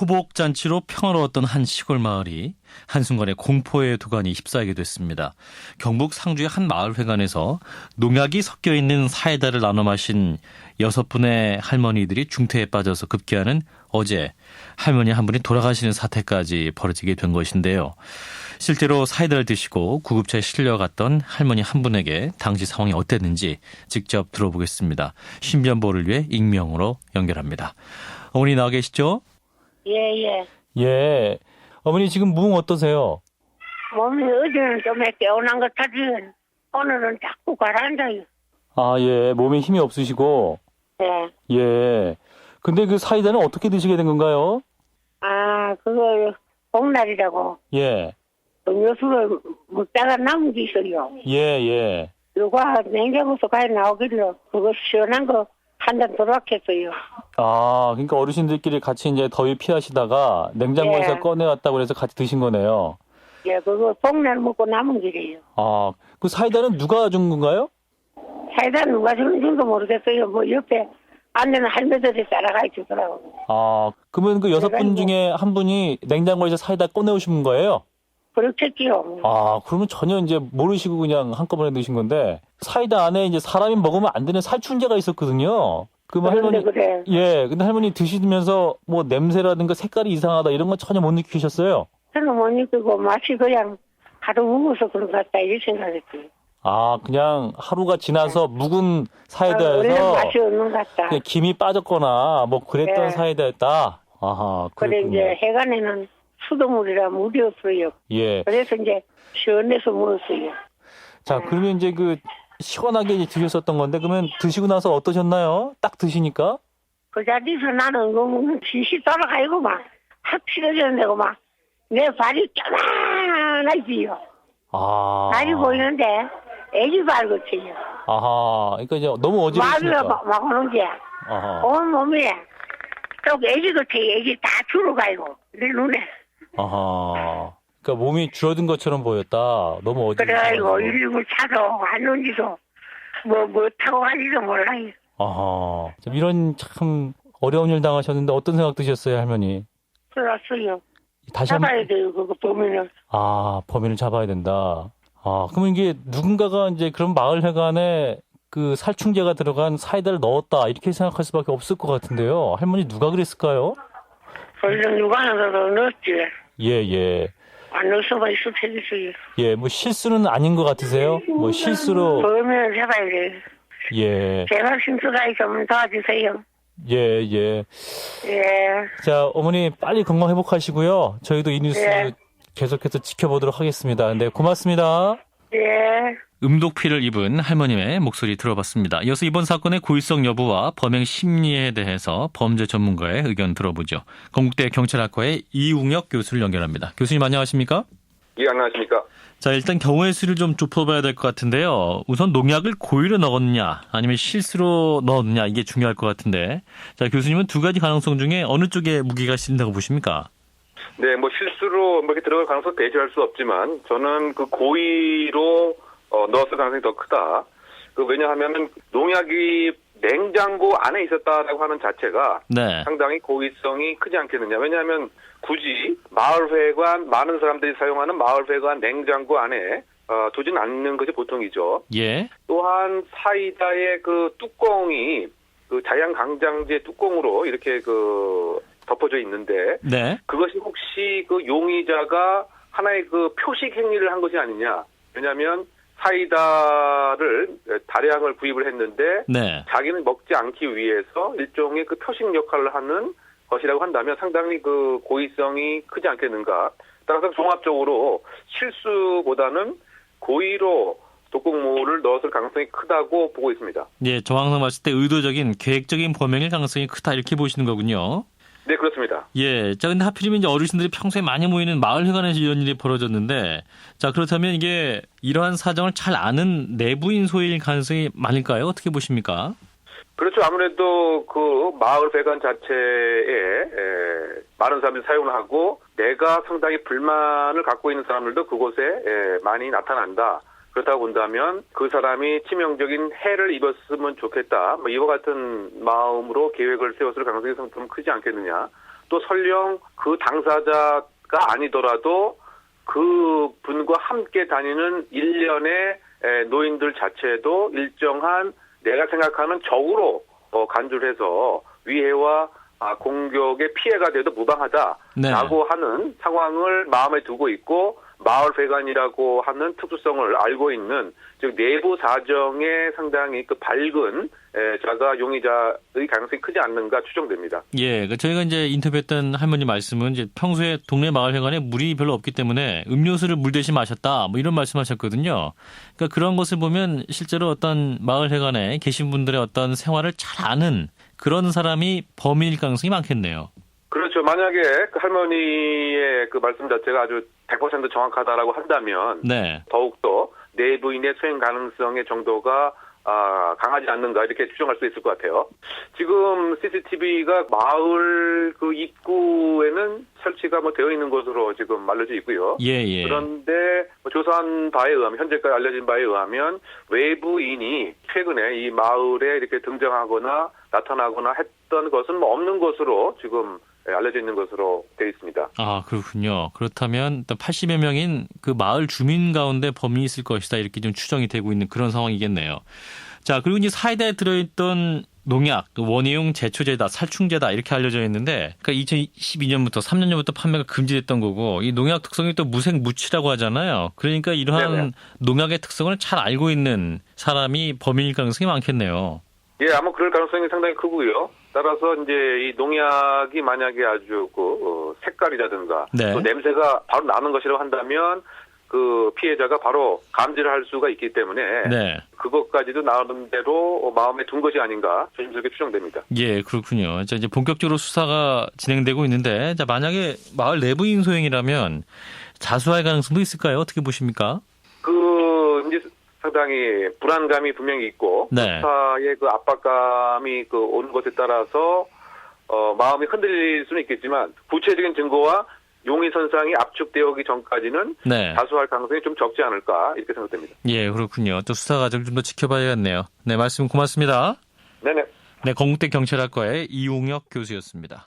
초복잔치로 평화로웠던 한 시골 마을이 한순간에 공포의 도가니 휩싸이게 됐습니다. 경북 상주의 한 마을회관에서 농약이 섞여 있는 사이다를 나눠 마신 6분의 할머니들이 중태에 빠져서 급기야는 어제 할머니 한 분이 돌아가시는 사태까지 벌어지게 된 것인데요. 실제로 사이다를 드시고 구급차에 실려갔던 할머니 한 분에게 당시 상황이 어땠는지 직접 들어보겠습니다. 신변보호를 위해 익명으로 연결합니다. 어머니 나와 계시죠? 예. 예. 어머니 지금 몸 어떠세요? 몸이 어제는 좀 깨어난 것 같지. 오늘은 자꾸 가라앉아요. 아, 예. 몸에 힘이 없으시고. 예. 예. 근데 그 사이다는 어떻게 드시게 된 건가요? 아, 그거 복날이라고. 예. 음료수를 먹다가 남은 게 있어요. 예. 요거 냉장고에서 가야 나오길래 그거 시원한 거 한 잔 들어왔겠어요. 아, 그러니까 어르신들끼리 같이 이제 더위 피하시다가 냉장고에서 예. 꺼내왔다고 해서 같이 드신 거네요. 예, 그거 복날 먹고 남은 길이에요. 아, 그 사이다는 누가 준 건가요? 사이다 누가 주는지도 모르겠어요. 뭐 옆에 앉는 할매들이 따라가 주더라고. 아, 그러면 그 6분 그래가지고. 중에 한 분이 냉장고에서 사이다 꺼내오신 거예요? 그렇겠지요. 아, 그러면 전혀 이제 모르시고 그냥 한꺼번에 드신 건데, 사이다 안에 이제 사람이 먹으면 안 되는 살충제가 있었거든요. 그러면 그런데 할머니, 그래. 예, 근데 할머니 드시면서 뭐 냄새라든가 색깔이 이상하다 이런 건 전혀 못 느끼셨어요? 저는 못 느끼고 맛이 그냥 하루 묵어서 그런 것 같다 이렇게 생각했지. 아, 그냥 하루가 지나서 묵은 원래 사이다여서 맛이 없는 것 같다. 그냥 김이 빠졌거나 뭐 그랬던 예. 사이다였다. 아하, 그래 그랬군요. 이제 해관에는 수돗물이라 물이 없어요. 예. 그래서 이제 시원해서 먹었어요. 자, 그러면 이제 그 시원하게 이제 드셨었던 건데, 그러면 드시고 나서 어떠셨나요? 딱 드시니까? 그 자리에서 나는 그 진시 돌아가고 막 확 치러졌는데고 막 내 발이 쪼만하지요. 아. 발이 보이는데 애기 발 같아요. 아하. 그러니까 이제 너무 마비가 어지러우시니까. 막 오는 게 아하. 온 몸에 또 애기 같아요. 애기 다 줄어가고 내 눈에. 아하. 그러니까 몸이 줄어든 것처럼 보였다. 너무 어지러우시고. 그래가지고 119 차도 갔는지도 뭐 타고 가지도 몰라요. 아하. 참 이런 참 어려운 일 당하셨는데 어떤 생각 드셨어요, 할머니? 그랬어요. 다시 잡아야 돼요. 그거 보면은. 아, 범인을 잡아야 된다. 아, 그러면 이게 누군가가 이제 그런 마을회관에 그 살충제가 들어간 사이다를 넣었다 이렇게 생각할 수밖에 없을 것 같은데요. 할머니 누가 그랬을까요? 그래서 누가 나도 넣었지. 예. 안 넣어서가 있을 테겠어요. 예, 뭐 실수는 아닌 것 같으세요? 뭐 실수로. 보면을 잡아야 돼요. 예. 제발 심수가 좀 도와주세요. 예. 예. 자, 어머니 빨리 건강 회복하시고요. 저희도 이 뉴스 예. 계속해서 지켜보도록 하겠습니다. 네, 고맙습니다. 예. 음독피를 입은 할머님의 목소리 들어봤습니다. 이어서 이번 사건의 고의성 여부와 범행 심리에 대해서 범죄 전문가의 의견 들어보죠. 건국대 경찰학과의 이웅혁 교수를 연결합니다. 교수님 안녕하십니까? 예, 안녕하십니까? 자, 일단 경우의 수를 좀 좁혀봐야 될 것 같은데요. 우선 농약을 고의로 넣었느냐 아니면 실수로 넣었느냐 이게 중요할 것 같은데, 자, 교수님은 두 가지 가능성 중에 어느 쪽에 무게가 실린다고 보십니까? 네, 뭐 실수로 뭐 이렇게 들어갈 가능성 배제할 수 없지만 저는 그 고의로 넣었을 가능성이 더 크다. 왜냐하면은 농약이 냉장고 안에 있었다라고 하는 자체가 네. 상당히 고의성이 크지 않겠느냐. 왜냐하면 굳이 마을회관, 많은 사람들이 사용하는 마을회관 냉장고 안에 두진 않는 것이 보통이죠. 예. 또한 사이다의 그 뚜껑이 그 자양강장제 뚜껑으로 이렇게 덮어져 있는데 네. 그것이 혹시 그 용의자가 하나의 그 표식 행위를 한 것이 아니냐. 왜냐하면 사이다를 다량을 구입을 했는데 네. 자기는 먹지 않기 위해서 일종의 그 표식 역할을 하는 것이라고 한다면 상당히 그 고의성이 크지 않겠는가. 따라서 종합적으로 실수보다는 고의로 독극물을 넣었을 가능성이 크다고 보고 있습니다. 예, 저 항상 봤을 때 의도적인 계획적인 범행일 가능성이 크다 이렇게 보시는 거군요. 네, 그렇습니다. 예, 자, 근데 하필이면 이제 어르신들이 평소에 많이 모이는 마을회관에서 이런 일이 벌어졌는데, 자, 그렇다면 이게 이러한 사정을 잘 아는 내부인 소일 가능성이 많을까요? 어떻게 보십니까? 그렇죠. 아무래도 그 마을회관 자체에 많은 사람들이 사용을 하고 내가 상당히 불만을 갖고 있는 사람들도 그곳에 많이 나타난다. 그렇다고 본다면 그 사람이 치명적인 해를 입었으면 좋겠다. 뭐 이와 같은 마음으로 계획을 세웠을 가능성이 좀 크지 않겠느냐. 또 설령 그 당사자가 아니더라도 그 분과 함께 다니는 일련의 노인들 자체도 일정한 내가 생각하는 적으로 간주를 해서 위해와 공격의 피해가 돼도 무방하다라고 하는 상황을 마음에 두고 있고 마을회관이라고 하는 특수성을 알고 있는 즉 내부 사정에 상당히 그 밝은 자가 용의자의 가능성이 크지 않는가 추정됩니다. 예, 저희가 이제 인터뷰했던 할머니 말씀은 이제 평소에 동네 마을회관에 물이 별로 없기 때문에 음료수를 물대신 마셨다 뭐 이런 말씀하셨거든요. 그러니까 그런 것을 보면 실제로 어떤 마을회관에 계신 분들의 어떤 생활을 잘 아는 그런 사람이 범인일 가능성이 많겠네요. 그렇죠. 만약에 그 할머니의 그 말씀 자체가 아주 100% 정확하다라고 한다면 네. 더욱더 내부인의 수행 가능성의 정도가 강하지 않는가 이렇게 추정할 수 있을 것 같아요. 지금 CCTV가 마을 그 입구에는 설치가 되어 있는 것으로 지금 알려져 있고요. 예. 그런데 조사한 바에 의하면 현재까지 알려진 바에 의하면 외부인이 최근에 이 마을에 이렇게 등장하거나 나타나거나 했던 것은 없는 것으로 지금 알려져 있는 것으로 되어 있습니다. 아, 그렇군요. 그렇다면 80여 명인 그 마을 주민 가운데 범인이 있을 것이다 이렇게 좀 추정이 되고 있는 그런 상황이겠네요. 자, 그리고 이제 사이다에 들어있던 농약, 원예용 제초제다, 살충제다 이렇게 알려져 있는데 그러니까 2012년부터 3년부터 판매가 금지됐던 거고 이 농약 특성이 또 무색무취라고 하잖아요. 그러니까 이러한 네네. 농약의 특성을 잘 알고 있는 사람이 범인일 가능성이 많겠네요. 예, 아마 그럴 가능성이 상당히 크고요. 따라서 이제 이 농약이 만약에 아주 색깔이라든가 네. 또 냄새가 바로 나는 것이라고 한다면 그 피해자가 바로 감지를 할 수가 있기 때문에 네. 그것까지도 나름대로 마음에 둔 것이 아닌가 조심스럽게 추정됩니다. 예, 그렇군요. 자, 이제 본격적으로 수사가 진행되고 있는데 자, 만약에 마을 내부인 소행이라면 자수할 가능성도 있을까요? 어떻게 보십니까? 이제 상당히 불안감이 분명히 있고 네. 수사의 그 압박감이 오는 것에 따라서 마음이 흔들릴 수는 있겠지만 구체적인 증거와 용의선상이 압축되어 오기 전까지는 네. 자수할 가능성이 좀 적지 않을까 이렇게 생각됩니다. 예, 그렇군요. 또 수사 과정을 좀 더 지켜봐야겠네요. 네, 말씀 고맙습니다. 네네. 네, 건국대 경찰학과의 이용혁 교수였습니다.